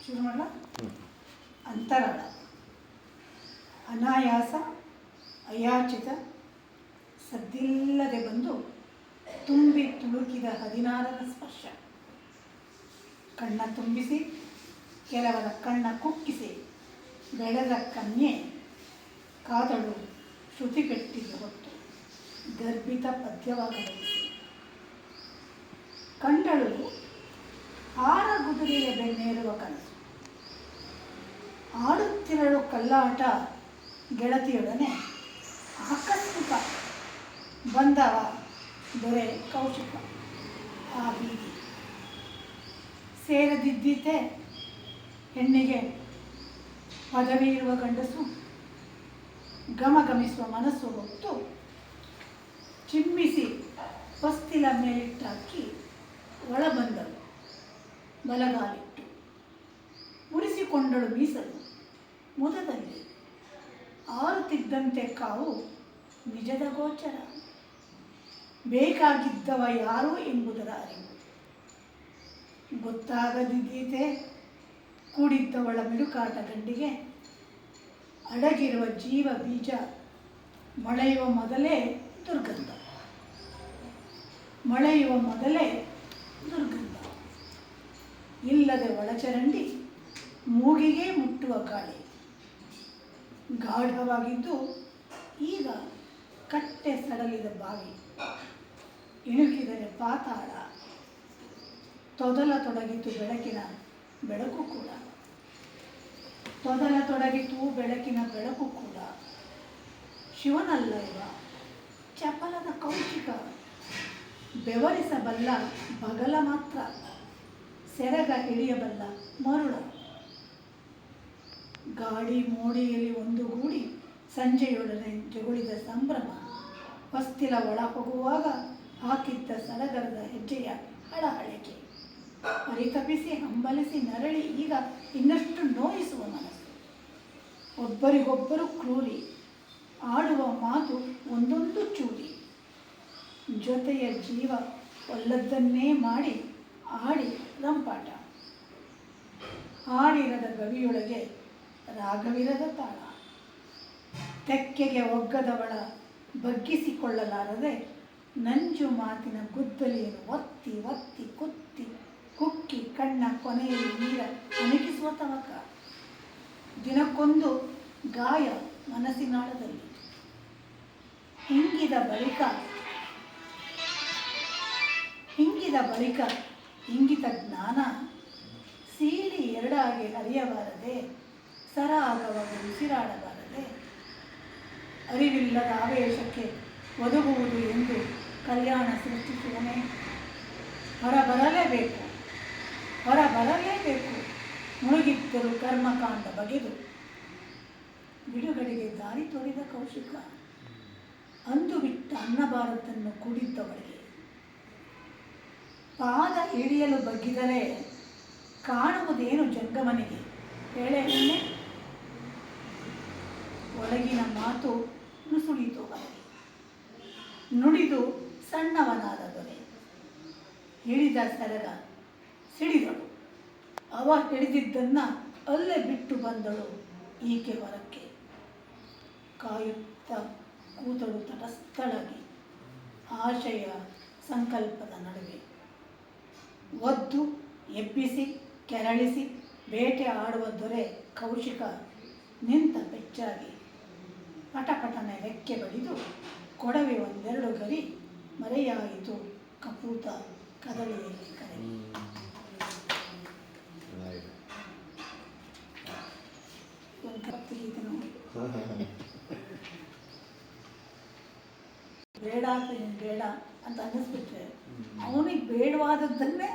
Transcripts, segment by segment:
ಶುರು ಮಾಡ. ಅಂತರಾಳ. ಅನಾಯಾಸ ಅಯಾಚಿತ ಸದ್ದಿಲ್ಲದೆ ಬಂದು ತುಂಬಿ ತುಳುಕಿದ 16ರ ಸ್ಪರ್ಶ. ಕಣ್ಣ ತುಂಬಿಸಿ ಕೆಲವರ ಕಣ್ಣ ಕುಕ್ಕಿಸಿ ಬೆಳೆದ ಕನ್ಯೆ ಕಾದಳು ಶ್ರುತಿಪೆಟ್ಟಿಗೆ ಹೊತ್ತು ಗರ್ಭಿತ ಪದ್ಯವಾಗಬಯಸಿ. ಕಂಡಳು ಹಾರ ಗುದುರೆಯ ಬೆನ್ನೇರುವ ಕನಸು. ಆಡುತ್ತಿರಳು ಕಲ್ಲಾಟ ಗೆಳತಿಯೊಡನೆ. ಆಕಸ್ಮಿಕ ಬಂದವ ದೊರೆ ಕೌಶಿಕ. ಆ ಬೀದಿ ಸೇರದಿದ್ದೀತೆ ಹೆಣ್ಣಿಗೆ ಪದವಿ ಇರುವ ಗಂಡಸು. ಗಮಗಮಿಸುವ ಮನಸ್ಸು ಹೊತ್ತು ಚಿಮ್ಮಿಸಿ ಹೊಸ್ತಿಲ ಮೇಲಿಟ್ಟಾಕಿ ಒಳ ಬಂದಳು ಬಲಗಾಲಿಟ್ಟು. ಉರಿಸಿಕೊಂಡಳು ಮೀಸಲು ಮುದದಲ್ಲಿ. ಆರುತ್ತಿದ್ದಂತೆ ಕಾವು ನಿಜದ ಗೋಚರ. ಬೇಕಾಗಿದ್ದವ ಯಾರು ಎಂಬುದರ ಅರಿವು ಗೊತ್ತಾಗದಿದ್ದೀತೆ. ಕೂಡಿದ್ದವಳ ಮಿಡುಕಾಟ ಗಂಡಿಗೆ ಅಡಗಿರುವ ಜೀವ ಬೀಜ ಮೊಳೆಯುವ ಮೊದಲೇ ದುರ್ಗಂಧ. ಮೊಳೆಯುವ ಮೊದಲೇ ದುರ್ಗಂಧ. ಇಲ್ಲದೆ ಒಳಚರಂಡಿ ಮೂಗಿಗೆ ಮುಟ್ಟುವ ಗಾಳಿ. ಗಾಢವಾಗಿದ್ದು ಈಗ ಕಟ್ಟೆ ಸಡಲಿದ ಬಾವಿ. ಇಣುಕಿದರೆ ಪಾತಾಳ. ತೊದಲತೊಡಗಿತು ಬೆಳಕಿನ ಬೆಳಕು ಕೂಡ. ತೊದಲತೊಡಗಿತು ಬೆಳಕಿನ ಬೆಳಕು ಕೂಡ. ಶಿವನಲ್ಲ ಇವ ಚಪಲದ ಕೌಶಿಕ. ಬೆವರಿಸಬಲ್ಲ ಬಗಲ ಮಾತ್ರ. ಸೆರಗ ಹಿಡಿಯಬಲ್ಲ ಮರುಳ. ಗಾಡಿ ಮೋಡಿಯಲ್ಲಿ ಒಂದುಗೂಡಿ ಸಂಜೆಯೊಡನೆ ಜಗುಳಿದ ಸಂಭ್ರಮ. ಹೊಸ್ತಿಲ ಒಳ ಹೋಗುವಾಗ ಹಾಕಿದ್ದ ಸಡಗರದ ಹೆಜ್ಜೆಯ ಹಳಹಳಿಕೆ. ಪರಿತಪಿಸಿ ಹಂಬಲಿಸಿ ನರಳಿ ಈಗ ಇನ್ನಷ್ಟು ನೋಯಿಸುವ ಮನಸ್ಸು. ಒಬ್ಬರಿಗೊಬ್ಬರು ಕ್ರೂರಿ. ಆಡುವ ಮಾತು ಒಂದೊಂದು ಚೂರಿ. ಜೊತೆಯ ಜೀವ ಒಲ್ಲದ್ದನ್ನೇ ಮಾಡಿ ಆಡಿ ರಂಪಾಟ. ಹಾಡಿರದ ಗವಿಯೊಳಗೆ ರಾಗವಿರದ ತಾಳ. ತೆಕ್ಕೆಗೆ ಒಗ್ಗದವಳ ಬಗ್ಗಿಸಿಕೊಳ್ಳಲಾರದೆ ನಂಜು ಮಾತಿನ ಗುದ್ದಲಿಯನ್ನು ಒತ್ತಿ ಒತ್ತಿ ಕುತ್ತಿ ಕುಕ್ಕಿ ಕಣ್ಣ ಕೊನೆಯಲ್ಲಿ ನೀರ ಅಣಕಿಸುವ ತವಕ. ದಿನಕ್ಕೊಂದು ಗಾಯ ಮನಸ್ಸಿನಾಳದಲ್ಲಿ. ಹಿಂಗಿದ ಬಳಿಕ ಇಂಗಿತ ಜ್ಞಾನ ಸೀಳಿ ಎರಡಾಗಿ ಹರಿಯಬಾರದೆ. ಸರಾಗವಾಗಿ ಉಸಿರಾಡಬಾರದೆ. ಅರಿವಿಲ್ಲದ ಆವೇಶಕ್ಕೆ ಒದಗುವುದು ಎಂದು ಕಲ್ಯಾಣ ಸೃಷ್ಟಿಸುವನೇ. ಹೊರಬರಲೇಬೇಕು. ಮುಳುಗಿದ್ದರು ಕರ್ಮಕಾಂಡ ಬಗೆದು. ಬಿಡುಗಡೆಗೆ ದಾರಿ ತೋರಿದ ಕೌಶಿಕ. ಅಂದು ಬಿಟ್ಟ ಅನ್ನಬಾರದನ್ನು ಕೂಡಿದ್ದವಳಿಗೆ. ಪಾದ ಹಿಡಿಯಲು ಬಗ್ಗಿದರೆ ಕಾಣುವುದೇನು ಜಂಗಮನಿಗೆ ಹೇಳೆ ಹೆಣ್ಣೆ. ಒಳಗಿನ ಮಾತು ನುಸುಳಿತು ಹೊರಗೆ. ನುಡಿದು ಸಣ್ಣವನಾದ ದೊರೆ. ಹಿಡಿದ ಸೆರಗ ಸಿಡಿದಳು. ಅವ ಹಿಡಿದಿದ್ದನ್ನು ಅಲ್ಲೇ ಬಿಟ್ಟು ಬಂದಳು ಈಕೆ ಹೊರಕ್ಕೆ. ಕಾಯುತ್ತ ಕೂತಳು ತಟಸ್ಥಳಾಗಿ ಆಶಯ ಸಂಕಲ್ಪದ ನಡುವೆ. ಒದ್ದು ಎಬ್ಬಿಸಿ ಕೆರಳಿಸಿ ಬೇಟೆ ಆಡುವ ದೊರೆ ಕೌಶಿಕ ನಿಂತ ಬೆಚ್ಚಾಗಿ. ಪಟಪಟನೆ ರೆಕ್ಕೆ ಬಡಿದು ಕೊಡವೆ ಒಂದೆರಡು ಗರಿ. ಮರೆಯಾಯಿತು ಕಪೂತ ಕದಳಿಯಲ್ಲಿ ಕರೆ. ಬೇಡ ಬೇಡ ಅಂತ ಅನ್ನಿಸ್ಬಿಟ್ರೆ ಅವನಿಗೆ ಬೇಡವಾದದ್ದನ್ನೇ.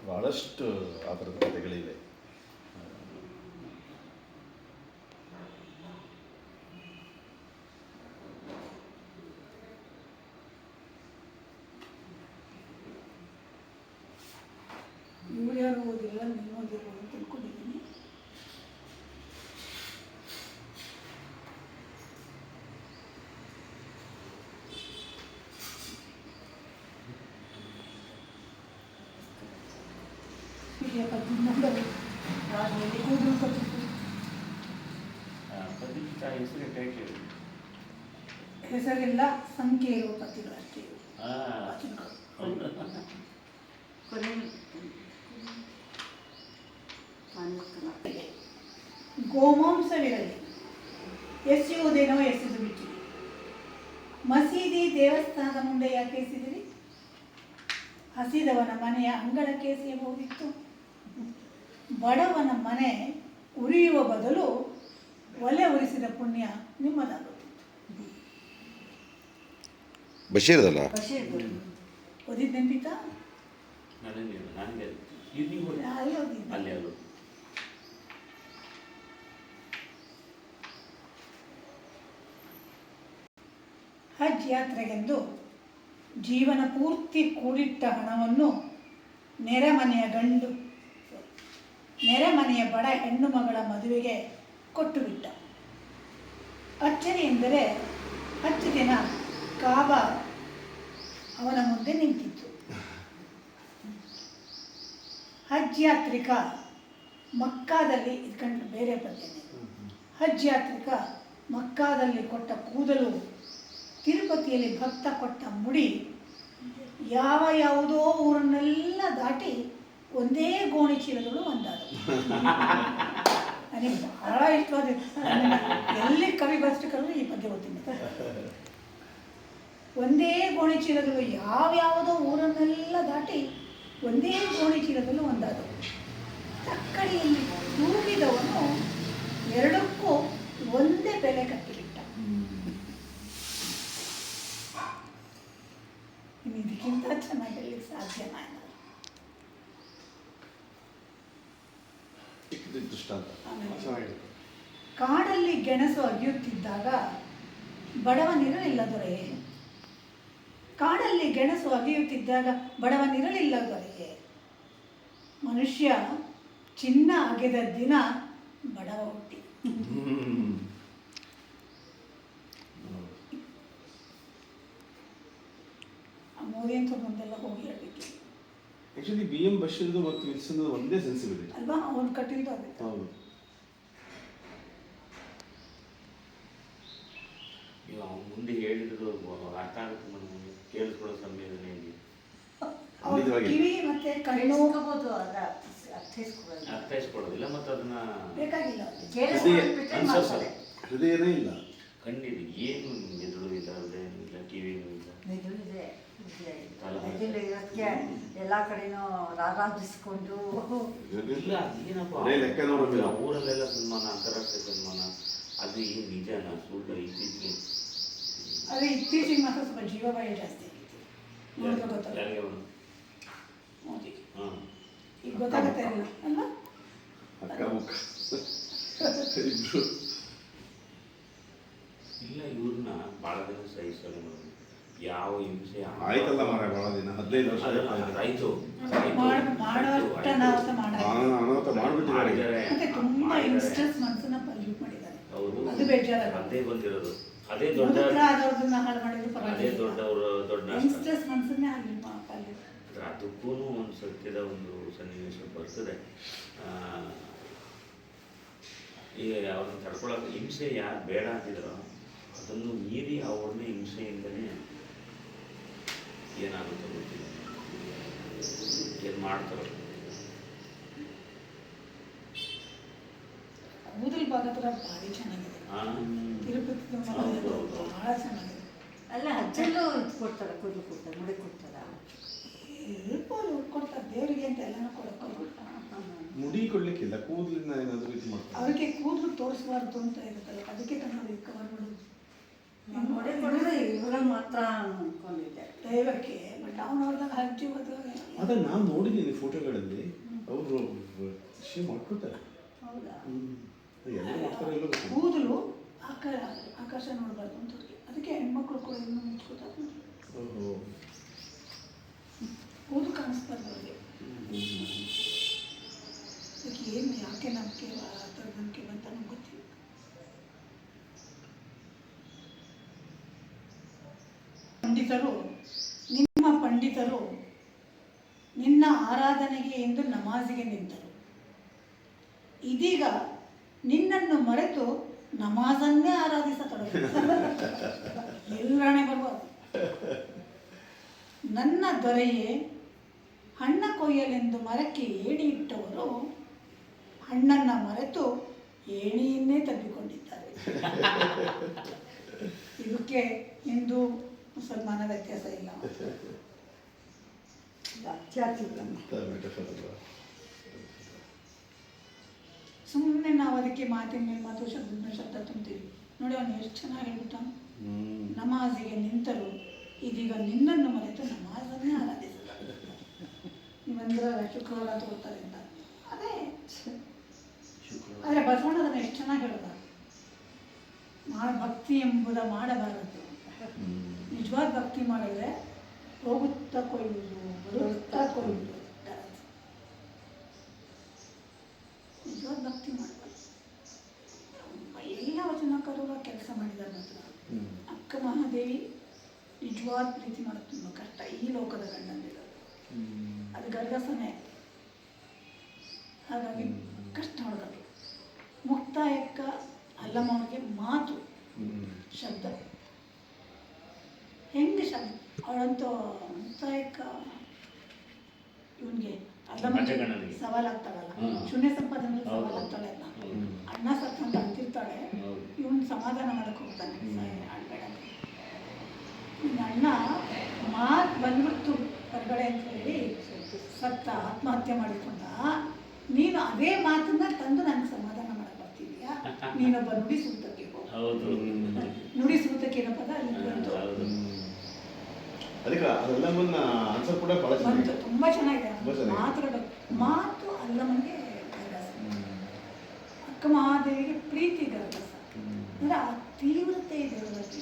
ಬಹಳಷ್ಟು ಆ ಥರದ ಕಥೆಗಳಿವೆ. ಇವ್ರು ಯಾರು ಓದಿಲ್ಲ, ನೀವು ಓದಿರ್ಬೋದು ಅಂತ ತಿಳ್ಕೊಂಡಿದ್ದೀನಿ. ಪದ್ಮನಾಭರು ರಾಜರಲ್ಲಿ ಕೂದಲು ಕೊಟ್ಟಿದ್ದು ಪದ್ಮನಾಭ ಹೆಸರು ಟೈಟ್ಲ್ ಹೆಸರಿಲ್ಲ, ಸಂಖ್ಯೆ ಇರುವ ಪದ್ಯಗಳಷ್ಟೇ ಇವು. ವಚನಗಳು. ಗೋಮಾಂಸವಿರಲಿ, ಎಸೆಯುವುದೇನೋ ಎಸೆದು ಬಿಟ್ಟಿರಿ. ಮಸೀದಿ ದೇವಸ್ಥಾನದ ಮುಂದೆ ಯಾಕೆ ಎಸೆದಿರಿ? ಹಸಿದವನ ಮನೆಯ ಅಂಗಳಕ್ಕೆ ಎಸೆಯಬಹುದಿತ್ತು. ಬಡವನ ಮನೆ ಉರಿಯುವ ಬದಲು ಒಲೆ ಉರಿಸಿದ ಪುಣ್ಯ ನಿಮ್ಮದಾಗುತ್ತಿತ್ತು. ಬಶೀರ್ದಲ್ಲ ಓದಿದ್ ನೆನಪಿತಾ? ನನಗೆ ಅಲ್ಲಿ ಓದಿದ್ದೆ. ಅಲ್ಲಿ ಅದು ಹಜ್ ಯಾತ್ರೆಗೆಂದು ಜೀವನ ಪೂರ್ತಿ ಕೂಡಿಟ್ಟ ಹಣವನ್ನು ನೆರೆಮನೆಯ ಬಡ ಹೆಣ್ಣು ಮಗಳ ಮದುವೆಗೆ ಕೊಟ್ಟು ಬಿಟ್ಟ. ಅಚ್ಚರಿ ಎಂದರೆ 10 ದಿನ ಕಾಬಾ ಅವನ ಮುಂದೆ ನಿಂತಿತ್ತು. ಹಜ್ ಯಾತ್ರಿಕ ಮಕ್ಕಾದಲ್ಲಿ ಇದ್ಕೊಂಡು ಬೇರೆ ಪದ್ಯನೇ. ಹಜ್ ಯಾತ್ರಿಕ ಮಕ್ಕಾದಲ್ಲಿ ಕೊಟ್ಟ ಕೂದಲು, ತಿರುಪತಿಯಲ್ಲಿ ಭಕ್ತ ಕೊಟ್ಟ ಮುಡಿ, ಯಾವುದೋ ಊರನ್ನೆಲ್ಲ ದಾಟಿ ಒಂದೇ ಗೋಣಿ ಚೀಲಗಳು ಒಂದಾದವು. ನನಗೆ ಬಹಳ ಇಷ್ಟವಾದ, ಎಲ್ಲಿ ಕವಿ ಬರೆಷ್ಟು ಕರೆದು ಈ ಪದ್ಯ ಓದ್ತೀನಿ. ಒಂದೇ ಗೋಣಿ ಚೀಲಗಳು ಯಾವುದೋ ಊರನ್ನೆಲ್ಲ ದಾಟಿ ಒಂದೇ ಗೋಣಿ ಚೀಲದಲ್ಲೂ ಒಂದಾದವು. ತಕ್ಕಡಿಯಲ್ಲಿ ತೂಗಿದವನು ಎರಡಕ್ಕೂ ಒಂದೇ ಬೆಲೆ ಕಟ್ಟಿಬಿಟ್ಟ. ಇನ್ನು ಇದಕ್ಕಿಂತ ಚೆನ್ನಾಗಿ ಹೇಳಲಿಕ್ಕೆ ಸಾಧ್ಯನಾ? ಕಾಡಲ್ಲಿ ಗೆಣಸು ಅಗಿಯುತ್ತಿದ್ದಾಗ ಬಡವನಿರಲಿಲ್ಲ ದೊರೆಯೇ. ಕಾಡಲ್ಲಿ ಗೆಣಸು ಅಗಿಯುತ್ತಿದ್ದಾಗ ಬಡವನಿರಲಿಲ್ಲ ದೊರೆಯೇ. ಮನುಷ್ಯ ಚಿನ್ನ ಅಗೆದ ದಿನ ಬಡವ ಹುಟ್ಟಿ. ಮೋದಿ ಅಂತ ಮುಂದೆಲ್ಲ ಹೋಗಿ ಹೇಳಬೇಕು. ಆಕ್ಚುಲಿ ಬಿ ಎಂ ಬಶೀರ್ದು ಮತ್ತು ವಿಲ್ಸನ್ ಒಂದೇ ಸೆನ್ಸಿಬಿಲಿಟಿ ಅಲ್ವಾ? ಅವ್ನು ಕಟ್ಟಿದ್ದು ಅದು. ಹೌದು. ಈಗ ಅವ್ನು ಮುಂದೆ ಹೇಳಿದ್ರು ಅರ್ಥ ಆಗುತ್ತೆ, ನಮಗೆ ಕೇಳಿಸ್ಕೊಳ್ಳೋ ಸಂವೇದನೆಯಲ್ಲಿ ಕಿವಿ ಮತ್ತೆ ಕಣ್ಣು ಅರ್ಥೈಸ್ಕೊಳ್ಳೋದಿಲ್ಲ ಮತ್ತು ಅದನ್ನ ಬೇಕಾಗಿಲ್ಲ. ಅನ್ಸೋಸಲ್ಲ. ಹೃದಯನೇ ಇಲ್ಲ. ಕಣ್ಣಿದೆ, ಏನು ಮೆದುಳು ಇಲ್ಲ, ಹೃದಯನೂ ಇಲ್ಲ, ಕಿವಿನೂ ಇಲ್ಲ. ಎಲ್ಲ ಕಡೆನೂ ರಾರಾಜಿಸ್ಕೊಂಡು ಇಲ್ಲ ಏನಪ್ಪ, ಊರಲ್ಲೆಲ್ಲ ಸನ್ಮಾನ, ಅಂತಾರಾಷ್ಟ್ರೀಯ ಸನ್ಮಾನ, ಅದು ಏನು ನಿಜನಾ ಸುಳ್ಳು? ಇತ್ತೀಚೆಗೆ ಅದೇ ಇತ್ತೀಚೆಗೆ ಮಾತ್ರ ಸ್ವಲ್ಪ ಜೀವಭಯ ಜಾಸ್ತಿ ಆಗಿತ್ತು. ನೋಡಿದ್ರೆ ಗೊತ್ತಾಗ ಯಾರಿಗೆ ಅವನು ಮೋದಿ ಹಾಂ ಈಗ ಗೊತ್ತಾಗುತ್ತೆ ಅಲ್ಲ ಅಲ್ವಾ? ಅಕ್ಕ ಮುಖ ಇಬ್ರು ಇಲ್ಲ, ಇವ್ರನ್ನ ಭಾಳ ದಿನ ಸಹಿಸಲ್ಲ ಮಾಡೋದು. ಯಾವ ಹಿಂಸೆ ಆಯ್ತಲ್ಲ ಮಾರ ಭಾಳ ದಿನ, 15 ವರ್ಷ ಆಯ್ತು. ಮಾಡೋಷ್ಟ ಅನಾಹುತ ಅನಾಹುತ ಮಾಡ್ಬಿಟ್ಟಿದ್ದಾರೆ. ಮತ್ತೆ ತುಂಬಾ ಯಂಗ್ಸ್ಟರ್ಸ್ ಮನಸ್ಸನ್ನ ಪಲ್ಯೂಟ್ ಮಾಡಿದ್ದಾರೆ. ಹೌದು, ಅದು ಬೇಜಾರ. ಅದೇ ಬಂದಿರೋದು, ಅದೇ ದೊಡ್ಡ, ಅದನ್ನ ಹಾಳು ಮಾಡಿದ್ರು ಅದೇ ಪರವಾಗಿಲ್ಲ. ದೊಡ್ಡವರು ದೊಡ್ಡ ಯಂಗ್ಸ್ಟರ್ಸ್ ಮನಸ್ಸನ್ನೇ ಹಾಳು ಪಲ್ಯೂಟ್. ಅದಕ್ಕೂ ಒಂದು ಸತ್ಯದ ಒಂದು ಸನ್ನಿವೇಶ ಬರ್ತದೆ. ಈಗ ಅವ್ರನ್ನ ತಡ್ಕೊಳಕ್ಕೆ ಹಿಂಸೆ ಯಾರು ಬೇಡ ಅಂತಿದ್ದಾರೋ ಅದನ್ನು ಮೀರಿ ಅವ್ರನ್ನ ಹಿಂಸೆಯಿಂದಲೇ ಏನಾಗುತ್ತೋ ಗೊತ್ತಿಲ್ಲ, ಏನು ಮಾಡ್ತಾರೋ. ಕೂದಲು ಭಾಗತ್ರ ಭಾರಿ ಚೆನ್ನಾಗಿದೆ. ತಿರುಪತಿ ಬಹಳ ಚೆನ್ನಾಗಿದೆ. ಅಲ್ಲ ಹಚ್ಚಲ್ಲೂ ಇದು ಕೊಡ್ತಾರೆ, ಕೂದಲು ಕೊಡ್ತಾರೆ, ಮುಡಿ ಕೊಡ್ತಾರೆ. ಹೇಳ್ಬೋದು, ಕೊಡ್ತಾರೆ ದೇವರಿಗೆ ಅಂತ ಎಲ್ಲನೂ ಕೊಡೋಕೆ. ಮುಡಿ ಕೊಡ್ಲಿಕ್ಕಿಲ್ಲ, ಕೂದಲಿನ ಏನಾದರೂ ಇದು ಮಾಡ್ತಾರೆ. ಅದಕ್ಕೆ ಕೂದಲು ತೋರಿಸಬಾರ್ದು ಅಂತ ಇರುತ್ತಲ್ಲ, ಅದಕ್ಕೆ ನಾವು ಕವರ್ ಮಾಡೋದು. ನೋಡಿ ಕೊಡಿದ್ರೆ ಇವಾಗ ಮಾತ್ರ ಅಂದ್ಕೊಂಡಿದ್ದೆ ದೈವಕ್ಕೆ. ಬಟ್ ಅವ್ರದಾಗ ಹಚ್ಚಿ ಅದನ್ನ ನಾನು ನೋಡಿದ್ದೀನಿ ಫೋಟೋಗಳಲ್ಲಿ, ಅವರು ಮಾಡ್ಕೊತಾರೆ. ಹೌದಾ? ಎಲ್ಲ ಮಾಡ್ತಾರೆ ಇಲ್ಲ ಗೊತ್ತಿಲ್ಲ. ಕೂದಲು ಆಕಾಶ ನೋಡಬಾರ್ದು ಅಂತ ಅದಕ್ಕೆ ಹೆಣ್ಮಕ್ಳು ಕೂಡ ಇನ್ನೂ ಮುಚ್ಕೋತಾರೆ. ಓಹೋ, ಕೂದಲು ಕಾಣಿಸ್ಬಾರ್ದು ಅವ್ರಿಗೆ. ಅದಕ್ಕೆ ಏನು ಯಾಕೆ ನಂಬಿಕೆ ಆ ಥರ ನಂಬಿಕೆ ಬಂತ ನಮ್ಗೆ ಗೊತ್ತಿಲ್ಲ. ನಿಮ್ಮ ಪಂಡಿತರು ನಿನ್ನ ಆರಾಧನೆಗೆ ಎಂದು ನಮಾಜಿಗೆ ನಿಂತರು. ಇದೀಗ ನಿನ್ನನ್ನು ಮರೆತು ನಮಾಜನ್ನೇ ಆರಾಧಿಸತೊಡಗಿದರು. ಎಲ್ಲಾಣೆ ಬರ್ಬೋದು. ನನ್ನ ದೊರೆಯೇ, ಹಣ್ಣ ಕೊಯ್ಯಲೆಂದು ಮರಕ್ಕೆ ಏಣಿ ಇಟ್ಟವರು ಹಣ್ಣನ್ನು ಮರೆತು ಏಣಿಯನ್ನೇ ತಬ್ಬಿಕೊಂಡಿದ್ದಾರೆ. ಇದಕ್ಕೆ ಹಿಂದೂ ಮುಸಲ್ಮಾನ ವ್ಯತ್ಯಾಸ ಇಲ್ಲ. ಸುಮ್ಮನೆ ನಾವು ಅದಕ್ಕೆ ಮಾತಿನ ಮೇಲೆ ಮಾತು ಶಬ್ದ ತುಂಬ್ತೀವಿ. ನೋಡಿ ಅವನು ಎಷ್ಟು ಚೆನ್ನಾಗಿ ಹೇಳ್ಬಿಟ್ಟ. ನಮಾಜಿಗೆ ನಿಂತರು, ಇದೀಗ ನಿನ್ನನ್ನು ಮರೆತು ನಮಾಜನ್ನೇ ಆರಾಧಿಸಿದ್ದಾರೆ. ನೀವಂದ್ರೆ ಶುಕ್ರವಾರ ತಗೋತಾರೆ ಅಂತ ಅದೇ. ಆದರೆ ಬಸವಣ್ಣದನ್ನು ಎಷ್ಟು ಚೆನ್ನಾಗಿ ಹೇಳೋದ. ಭಕ್ತಿ ಎಂಬುದ ಮಾಡಬಾರದು. ನಿಜವಾದ ಭಕ್ತಿ ಮಾಡಿದ್ರೆ ಹೋಗುತ್ತಾ ಕೊಯ್ಯುವುದು, ಬರುತ್ತಾ ಕೊಯ್ಯುವುದು. ನಿಜವಾದ ಭಕ್ತಿ ಮಾಡಬಾರ್ದು. ಎಲ್ಲ ವಚನಕಾರರು ಕೆಲಸ ಮಾಡಿದ್ದಾರೆ. ಮಾತ್ರ ಅಕ್ಕ ಮಹಾದೇವಿ ನಿಜವಾದ ಪ್ರೀತಿ ಮಾಡೋದು ತುಂಬ ಕಷ್ಟ. ಈ ಲೋಕದ ಗಂಡಂದಿರೋದು ಅದು ಗರ್ಗಸನೇ. ಹಾಗಾಗಿ ಕಷ್ಟ ಹೊಡೆದರು. ಮುಕ್ತಾಯಕ್ಕ ಅಲ್ಲಮ್ಮವ್ರಿಗೆ ಮಾತು ಶಬ್ದ ಹೆಂಗೆ ಶಬ್ದ ಅವಳಂತೂ ಮುಕ್ತಾಯಕ್ಕ ಇವನಿಗೆ ಅಲ್ಲಮ್ಮ ಸವಾಲಾಗ್ತಾಳಲ್ಲ, ಶೂನ್ಯ ಸಂಪಾದನೆ ಸವಾಲಾಗ್ತಾಳೆ ಅಲ್ಲ. ಅಣ್ಣ ಸತ್ತ ಅಂತ ಅಂತಿರ್ತಾಳೆ, ಇವನು ಸಮಾಧಾನ ಮಾಡಕ್ಕೆ ಹೋಗ್ತಾನೆ. ಆಡ್ಬೇಡ, ನಿನ್ನ ಅಣ್ಣ ಮಾತು ಬಂದ್ಬಿಡ್ತು ಹೊರಗಡೆ ಅಂತ ಹೇಳಿ ಸತ್ತ, ಆತ್ಮಹತ್ಯೆ ಮಾಡಿಕೊಂಡ. ನೀನು ಅದೇ ಮಾತನ್ನ ತಂದು ನನಗೆ ಸಮಾಧಾನ ಮಾಡಕ್ಕೆ ಬರ್ತಿದೀಯಾ? ನೀನೊಬ್ಬ ನುಡಿ ಸೂತಕ್ಕೆ ಹೋಗು. ನುಡಿ ಸೂತಕ್ಕೆ ಏನೋ ಪದ ಅಲ್ಲಿ ಬಂತು. ಅದಕ್ಕೆ ಅದೆಲ್ಲವನ್ನ ಆನ್ಸರ್ ಕೂಡ ಬಹಳ ಬಂತು, ತುಂಬಾ ಚೆನ್ನಾಗಿದೆ. ಚೆನ್ನಾಗಿದೆ. ಮಾತು ಅಲ್ಲಮ್ಮನಿಗೆ ಗರ್ಗಸ, ಅಕ್ಕ ಮಹಾದೇವಿಗೆ ಪ್ರೀತಿ ಗರ್ಗಸ. ಅಂದ್ರೆ ಆ ತೀವ್ರತೆ ಇದೆ ಅವರಲ್ಲಿ.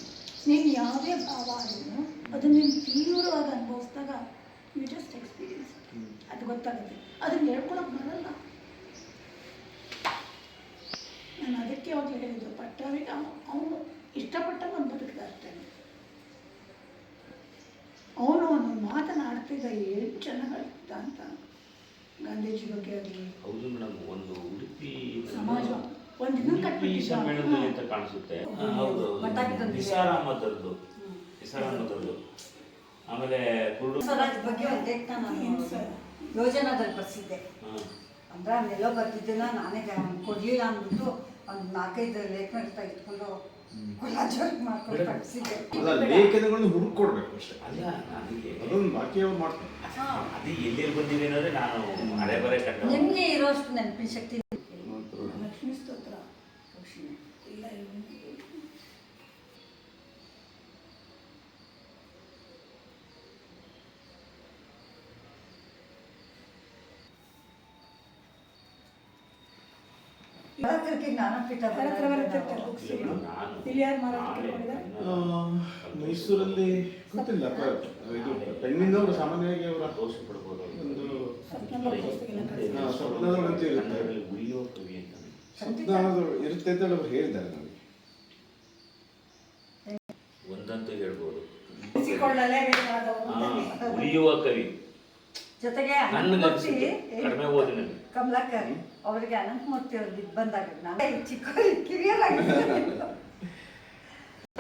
ನೀನು ಯಾವುದೇ ಭಾವ ಆದ್ರೂ ಅದನ್ನು ನೀನು ತೀವ್ರವಾಗಿ ಅನುಭವಿಸಿದಾಗ ಯು ಜಸ್ಟ್ ಎಕ್ಸ್ಪೀರಿಯನ್ಸ್, ಅದು ಗೊತ್ತಾಗುತ್ತೆ. ಅದನ್ನು ಹೇಳ್ಕೊಳಕ್ಕೆ ಬರಲ್ಲ. ನಾನು ಅದಕ್ಕೆ ಅವಾಗಲೇ ಹೇಳಿದ್ದು, ಪಟ್ಟಾಭಿಗೆ ಅವನು ಇಷ್ಟಪಟ್ಟಾಗ ಒಂದು ಬದುಕಿದ ಅಷ್ಟೇ. ಅವನು ಒಂದು ಮಾತನಾಡ್ತಿದ್ದ ಎಷ್ಟು ಚೆನ್ನಾಗಿ ಹೇಳ್ತಿದ್ದ ಅಂತ. ಗಾಂಧೀಜಿ ಬಗ್ಗೆ ಆಗಲಿ. ಹೌದು ಮೇಡಮ್, ಒಂದು ಉಡುಪಿ ಸಮಾಜ ಒಂದು ಇದನ್ನು ಕಟ್ಬಿಟ್ಟಿದ್ದ ಅಂತ ಕಾಣಿಸುತ್ತೆ. ಹೌದು, ನಿಸಾರ್ ಅಹಮದರ್ದು. ಆಮೇಲೆ ಸ್ವರಾಜ್ ಬಗ್ಗೆ ಒಂದು ಲೇಖನ ನಾನು ಯೋಜನಾದಲ್ಲಿ ಬರ್ಸಿದ್ದೆ. ಅಂದ್ರೆ ಅಲ್ಲೆಲ್ಲೋ ಬರ್ತಿದ್ದೆಲ್ಲ ನಾನೇ ಕೊಡಲಿಲ್ಲ ಅಂದ್ಬಿಟ್ಟು ಒಂದು 4-5 ಲೇಖನ ಇಟ್ಕೊಂಡು ಕೊಲಾಜ್ ಮಾಡ್ಕೊಂಡು ಕಳಿಸಿದ್ದೆ. ಲೇಖನಗಳನ್ನು ಹುಡುಕೊಡ್ಬೇಕು ಅಷ್ಟೇ. ಅಲ್ಲ, ನನಗೆ ಅದೊಂದು ಬಾಕಿ ಅವ್ರು ಮಾಡ್ತಾರೆ. ಅದು ಎಲ್ಲಿ ಬಂದಿದೆ ಅಂದರೆ ನಾನು ಹಳೆ ಬರೇ ಕಂಡು ನಿಮಗೆ ಇರೋಷ್ಟು ನೆನಪಿನ ಶಕ್ತಿ. ಲಕ್ಷ್ಮೀ ಸ್ತೋತ್ರ ಇಲ್ಲ ಜ್ಞಾನಪೀಠ ಇಲ್ಲಿ ಯಾರು ಮಾರಾಟ ಮೈಸೂರಲ್ಲಿ ಗೊತ್ತಿಲ್ಲ. ಇದು ಪೆಣ್ಣಿನವರು ಸಾಮಾನ್ಯವಾಗಿ ಅವರ ದೋಷ ಪಡ್ಬೋದು. ಒಂದು ಸ್ವಪ್ನದೊಳಗಂತೂ ಇರುತ್ತೆ, ಉಳಿಯೋ ಕವಿ ಅಂತ ಸ್ವಪ್ನ ಇರುತ್ತೆ ಅಂತ ಅವ್ರು ಹೇಳಿದ್ದಾರೆ ನನಗೆ. ಒಂದಂತೂ ಹೇಳ್ಬೋದು, ಬೇಕಾದವರು ಉಳಿಯುವ ಕವಿ. ಜೊತೆಗೆ ಕಡಿಮೆ ಓದಿನಲ್ಲಿ ಕಮಲಾಕರ್ ಅವರಿಗೆ ಅನಂತಮೂರ್ತಿ ಅವ್ರಿಗೆ ಇದು ಬಂದಾಗ ನಾನು ಚಿಕ್ಕ ಕಿರಿಯರಾಗಿದ್ದೆ.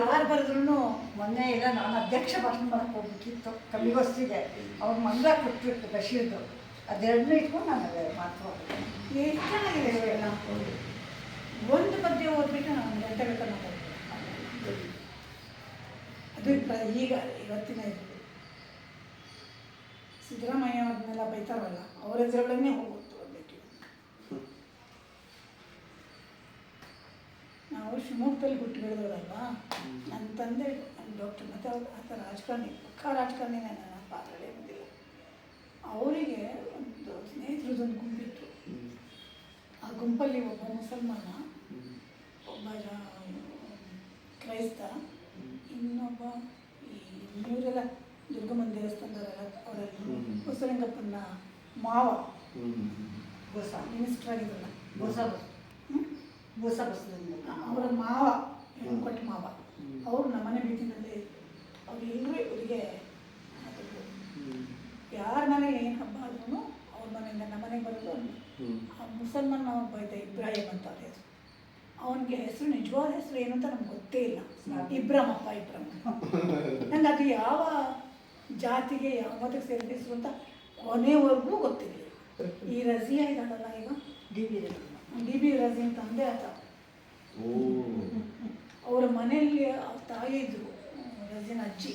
ಯಾರು ಬರೆದ್ರು ಮೊನ್ನೆ ಇಲ್ಲ ನಾನು ಅಧ್ಯಕ್ಷ ಭಾಷಣ ಮಾಡಕ್ಕೆ ಹೋಗ್ಬೇಕಿತ್ತು ಕವಿಗೋಷ್ಠಿಗೆ. ಅವ್ರ ಮಂಗಳ ಕೊಟ್ಟಿತ್ತು ಬಶೀರ್ದು. ಅದೆರಡನ್ನೂ ಇಟ್ಕೊಂಡು ನಾನು ಮಾತಾಡ್ತೀನಿ. ಎಷ್ಟು ಚೆನ್ನಾಗಿದೆ. ಒಂದು ಪದ್ಯ ಓದ್ಬಿಟ್ಟು ನಾನು ಗಂಟೆ ಬೇಕಾದ್ರೆ ಮಾತಾಡ್ತೀನಿ. ಅದು ಈಗ ಇವತ್ತಿನ ಇದು ಸಿದ್ದರಾಮಯ್ಯ ಅವ್ರನ್ನೆಲ್ಲ ಬೈತಾರಲ್ಲ, ಅವ್ರ ಹೆಸರುಗಳನ್ನೇ ಹೋಗ್ಬೋದು ಅದಕ್ಕೆ. ನಾವು ಶಿವಮೊಗ್ಗದಲ್ಲಿ ಹುಟ್ಟು ಬೆಳೆದವರಲ್ವಾ. ನನ್ನ ತಂದೆ ಡಾಕ್ಟರ್, ಮತ್ತು ಅವ್ರು ಆತ ರಾಜಕಾರಣಿ, ಪಕ್ಕ ರಾಜಕಾರಣಿನೇ, ನನ್ನ ಪಾತ್ರಗಳೇ ಬಂದಿಲ್ಲ. ಅವರಿಗೆ ಒಂದು ಸ್ನೇಹಿತರದೊಂದು ಗುಂಪಿತ್ತು. ಆ ಗುಂಪಲ್ಲಿ ಒಬ್ಬ ಮುಸಲ್ಮಾನ, ಒಬ್ಬ ಕ್ರೈಸ್ತ, ಇನ್ನೊಬ್ಬ ಈ ಇವರೆಲ್ಲ ದುರ್ಗಮ್ಮನ ದೇವಸ್ಥಾನದವರೆಲ್ಲ ಅವರೆಲ್ಲ ಬಸವಲಿಂಗಪ್ಪನ ಮಾವ, ಬೋಸ ಮಿನಿಸ್ಟರ್ ಆಗಿದ್ರಲ್ಲ, ಬೋಸ ಬಸವಲಿಂಗ ಅವರ ಮಾವ, ಕೊಟ್ಟ ಮಾವ. ಅವರು ನಮ್ಮನೆ ಬೀದಿನಲ್ಲೇ ಇದ್ರು. ಅವರೆಲ್ಲರೂ ಇವರಿಗೆ ಯಾರ ಮನೇಲಿ ಏನು ಹಬ್ಬ ಆದ್ರೂ ಅವ್ರ ಮನೆಯಿಂದ ನಮ್ಮ ಮನೆಗೆ ಬರೋದು ಒಂದು ಮುಸಲ್ಮಾನ್ ಒಬ್ಬ ಇದ್ದ ಇಬ್ರಾಹಿಂ ಅಂತ ಅವ್ರ ಹೆಸರು. ಅವನಿಗೆ ಹೆಸರು ನಿಜವಾದ ಹೆಸರು ಏನು ಅಂತ ನಮ್ಗೆ ಗೊತ್ತೇ ಇಲ್ಲ. ಇಬ್ರಾಮಪ್ಪ ಇಬ್ರಾಮ್. ನಂಗೆ ಅದು ಯಾವ ಜಾತಿಗೆ ಯಾವ ಮತಕ್ಕೆ ಸೇರಿದ ಹೆಸರು ಅಂತ ಕೊನೆವರೆಗೂ ಗೊತ್ತಿರಲಿಲ್ಲ. ಈ ರಜಿಯಾ ಇದ್ದಾಳಲ್ಲ ಈಗ, ಡಿ ಬಿ ರಜಿಯನ್ ತಂದೆ ಆತ. ಅವರ ಮನೆಯಲ್ಲಿ ಅವ್ರ ತಾಯಿ ಇದ್ರು, ರಜಿಯನ್ ಅಜ್ಜಿ.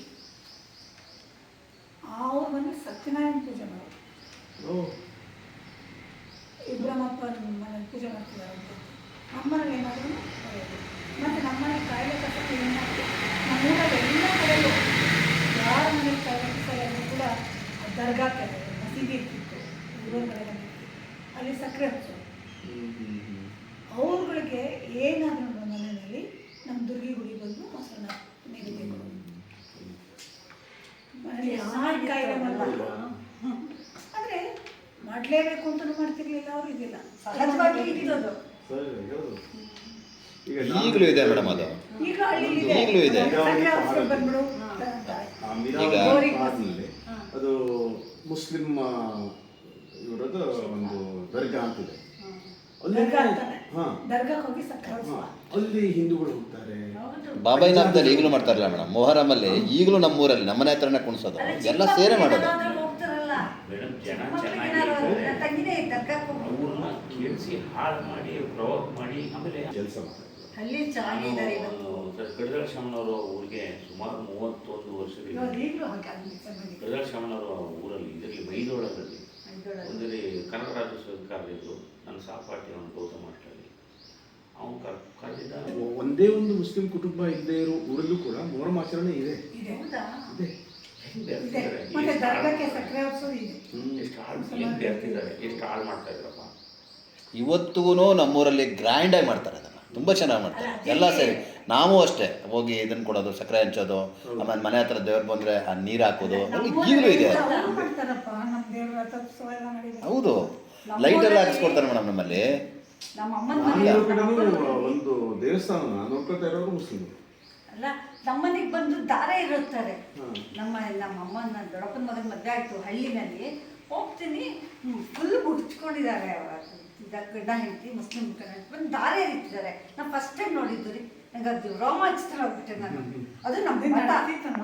ಅವ್ರ ಮನೇಲಿ ಸತ್ಯನಾರಾಯಣ ಪೂಜೆ ಮಾಡೋದು. ಇಬ್ರಾಮಪ್ಪ ಮನೇಲಿ ಪೂಜೆ ಮಾಡ್ತಿದ್ದಾರೆ ಅಂತ. ನಮ್ಮನೇಲಿ ಏನಾದರೂ ಮತ್ತು ನಮ್ಮನೇಲಿ ಕಾಯಿಲೆ ಕಸಕ್ಕೆ ಏನಾದರೂ ನಮ್ಮೂರಲ್ಲಿ ಎಲ್ಲ ಕಡೆಯೂ ಯಾರ ಮನೇಲಿ ಕಾಯಿಲೆ ಕಸ ಎಲ್ಲರೂ ಕೂಡ ದರ್ಗಾ ಕಡೆ ಮಸೀದಿ ಇರ್ತಿತ್ತು, ಊರ ಕಡೆ ಅಲ್ಲಿ ಸಕ್ಕರೆ ಹಚ್ಚೋದು. ಅವ್ರುಗಳಿಗೆ ಏನಾದರೂ ನಮ್ಮ ಮನೆಯಲ್ಲಿ ನಮ್ಮ ದುರ್ಗಿ ಗುಡಿ ಬಂದು ಮೊಸರನ್ನ ನೈವೇದ್ಯ ಕೊಡೋದು. ಮನೇಲಿ ಯಾರು ಕಾಯಿಲೆ ಮಾಡಲ್ಲ ಅಂದರೆ ಮಾಡಲೇಬೇಕು ಅಂತಲೂ ಮಾಡ್ತಿರ್ಲಿಲ್ಲ, ಅವರು ಇದಿಲ್ಲ, ಸಹಜವಾಗಿ ಇರೋದು. ಈಗಲೂ ಇದೆ ಮೇಡಮ್ ಅದು, ಈಗ ಹಳ್ಳಿಲಿ ಈಗಲೂ ಇದೆ. ಬಂದ್ಬಿಡು ಅದು ಮುಸ್ಲಿಂ ಇವರದ್ದು ಒಂದು ದರ್ಗಾ ಅಂತಿದೆ. ದರ್ಗಾಕ್ಕೆ ಹೋಗಿ ಸಕ್ಕರೆ ಅಲ್ಲಿ ಹಿಂದೂಗಳು ಹೋಗ್ತಾರೆ. ಬಾಬಾಯಿನಾಥದಲ್ಲಿ ಈಗಲೂ ಮಾಡ್ತಾರಲ್ಲ ಮೇಡಮ್, ಮೊಹರಮಲ್ಲಿ ಈಗಲೂ ನಮ್ಮೂರಲ್ಲಿ ನಮ್ಮನೆ ಹತ್ರನೇ ಕುಣಿಸೋದು, ಎಲ್ಲ ಸೇರೆ ಮಾಡೋದು. ಮೇಡಮ್ ಜನ ಚೆನ್ನಾಗಿ ಅವ್ರನ್ನ ಕೇಳಿಸಿ ಹಾಳು ಮಾಡಿ ಪ್ರವೋಕ್ ಮಾಡಿ ಆಮೇಲೆ ಕೆಲಸ ಮಾಡ್ತಾರೆ. ಅಲ್ಲಿ ಚೆನ್ನಾಗಿದ್ದಾರೆ ಇವತ್ತು. ಕಡದಾಳ ಶ್ಯಾಮನವರು ಊರಿಗೆ ಸುಮಾರು 31 ವರ್ಷದಿಂದ ಕಡದಾಳ ಶ್ಯಾಮನವರು ಊರಲ್ಲಿ ಇದರಲ್ಲಿ ಮೈದೊಳಗಲ್ಲಿ ಒಂದಲ್ಲಿ ಕನ್ನಡ ರಾಜ್ಯ ಸರ್ಕಾರದಿದ್ರು ನನ್ನ ಸಹಪಾಠಿ ಅವನು ಗೌತಮ ಮಾಸ್ಟರ್ ಅವನು ಕರೆದಿದ್ದ. ಒಂದೇ ಒಂದು ಮುಸ್ಲಿಂ ಕುಟುಂಬ ಇಲ್ಲದೆ ಇರೋ ಊರಲ್ಲೂ ಕೂಡ ಮೊಹರಂ ಆಚರಣೆ ಇದೆ. ಮತ್ತೆ ದರ್ಗಾಕ್ಕೆ ಸಕ್ಕರೆ ಹಾಕ್ಸೋದು ಇದೆ. ಎಷ್ಟು ಹಾಳು ಮಾಡ್ತಾ ಇದ್ರಪ್ಪ. ಇವತ್ತಿಗೂ ನಮ್ಮೂರಲ್ಲಿ ಗ್ರ್ಯಾಂಡಾಗಿ ಮಾಡ್ತಾರೆ ಅದನ್ನು, ತುಂಬ ಚೆನ್ನಾಗಿ ಮಾಡ್ತಾರೆ ಎಲ್ಲ ಸೇರಿ. ನಾವು ಅಷ್ಟೇ ಹೋಗಿ ಇದನ್ನು ಕೊಡೋದು, ಸಕ್ಕರೆ ಹಂಚೋದು, ಆಮೇಲೆ ಮನೆ ಹತ್ರ ದೇವ್ರು ಬಂದರೆ ಆ ನೀರು ಹಾಕೋದು, ಈಗಲೂ ಇದೆ. ಹೌದು, ಲೈಟೆಲ್ಲ ಹಾಕಿಸ್ಕೊಡ್ತಾರೆ ಮೇಡಮ್ ನಮ್ಮಲ್ಲಿ. ಒಂದು ದೇವಸ್ಥಾನ ನೋಡ್ಕೊಳ್ತಾ ಇರೋರು ಮುಸ್ಲಿಂ ಅಲ್ಲ, ನಮ್ಮನೆಗೆ ಬಂದು ದಾರ ಇರುತ್ತಾರೆ. ನಮ್ಮ ಅಮ್ಮನ ದೊಡ್ಡಪ್ಪನ ಮಗನ ಮದುವೆ ಆಯಿತು ಹಳ್ಳಿನಲ್ಲಿ. ಹೋಗ್ತೀನಿ, ಫುಲ್ ಮುಡ್ಚ್ಕೊಂಡಿದ್ದಾರೆ ಗಂಡ ಹೆಂಡತಿ ಮುಸ್ಲಿಂ ಬಂದು ದಾರ ಇರ್ತಿದ್ದಾರೆ. ನಾನು ಫಸ್ಟ್ ಟೈಮ್ ನೋಡಿದ್ದು ರೀ, ನಂಗೆ ಅದು ರೋಮಾಂಚಿತ ಆಗ್ಬಿಟ್ಟೆ ನಾನು. ಅದು ನಮ್ಮ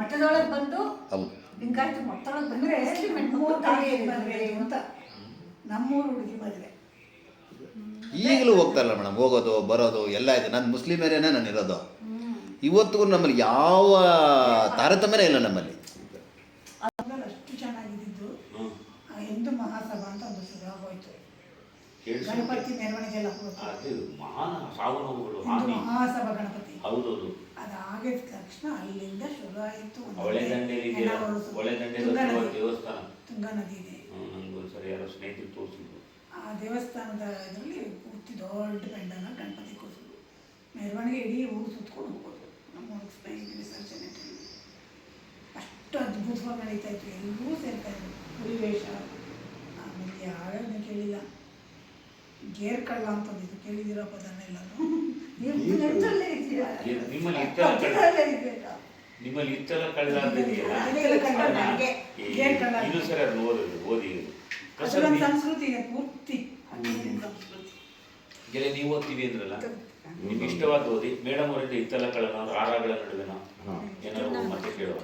ಮಠದೊಳಗೆ ಬಂದು ಹಿಂಗಾಯ್ತು, ಮಠದೊಳಗೆ ಬಂದರೆ ಅಂತ ನಮ್ಮೂರು ಹುಡುಗಿ ಮದುವೆ ಈಗಲೂ ಹೋಗ್ತಾರಲ್ಲ ಮೇಡಮ್, ಹೋಗೋದು ಬರೋದು ಎಲ್ಲ ಇದೆ. ನಾನು ಮುಸ್ಲಿಂ ಏರಿಯಾನೇ ನಾನು ಇರೋದು. ಇವತ್ತಿಗೂ ನಮ್ಮಲ್ಲಿ ಯಾವ ತಾರತಮ್ಯನೇ ಇಲ್ಲ ನಮ್ಮಲ್ಲಿ. ಅಷ್ಟು ಚೆನ್ನಾಗಿದ್ದು ಹಿಂದೂ ಮಹಾಸಭಾ ಅಂತ ಒಂದು ಶುರು ಆಗೋಯ್ತು. ಗಣಪತಿ ಮೆರವಣಿಗೆ ಎಲ್ಲ ಮಹಾಸಭಾ ಗಣಪತಿ ಹೌದೌದು. ಅದಾಗಿದ ತಕ್ಷಣ ಅಲ್ಲಿಂದ ಶುರು ಆಯಿತು. ದೇವಸ್ಥಾನ ತುಂಗಾ ನದಿ ಇದೆ, ಸರಿ ಯಾರೋ ಸ್ನೇಹಿತರು ತೋರಿಸಿದ್ರು. ಆ ದೇವಸ್ಥಾನದ ಇದರಲ್ಲಿ ಪೂರ್ತಿ ದೊಡ್ಡ ಪೆಂಡನ ಗಣಪತಿ ಕೂರಿಸಿದ್ರು. ಮೆರವಣಿಗೆ ಇಡೀ ಊರು ಸುತ್ಕೊಂಡು ಹೋಗೋದು. ನಮ್ಮ ಊರಿಗೆ ವಿಸರ್ಜನೆ ಅಷ್ಟು ಅದ್ಭುತವಾಗಿ ನಡೀತಾ ಇತ್ತು. ಎಲ್ಲರೂ ಸೇರ್ತಾ ಇದ್ರು, ಹುಲಿವೇಷ. ಆಮೇಲೆ ಯಾವ್ಯಾವ ಕೇಳಿಲ್ಲ, ಗೇರ್ ಕಳ್ಳ ಅಂತಂದಿದ್ದು ಕೇಳಿದಿರೋ ಪದನೆಲ್ಲ. ನಿಮ್ಮಲ್ಲಿ ಇತ್ತಲ್ಲ ಕಳ್ಳ ಇದು ಸರಿ ಅದು ಓದಿ ಸಂಸ್ಕೃತಿ ಇದೆ ಪೂರ್ತಿ. ಗೆಲೆ ನೀವು ಓದ್ತೀವಿ ಅಂದ್ರಲ್ಲ, ನಿಮ್ಗೆ ಇಷ್ಟವಾದ ಓದಿ. ಮೇಡಮ್ ಅವರಿಂದ ಇತ್ತಲ್ಲ ಕಳ್ಳನ ರಾರಗಳ ನಡುವೆನ ಏನಾದ್ರು ಮತ್ತೆ ಕೇಳೋ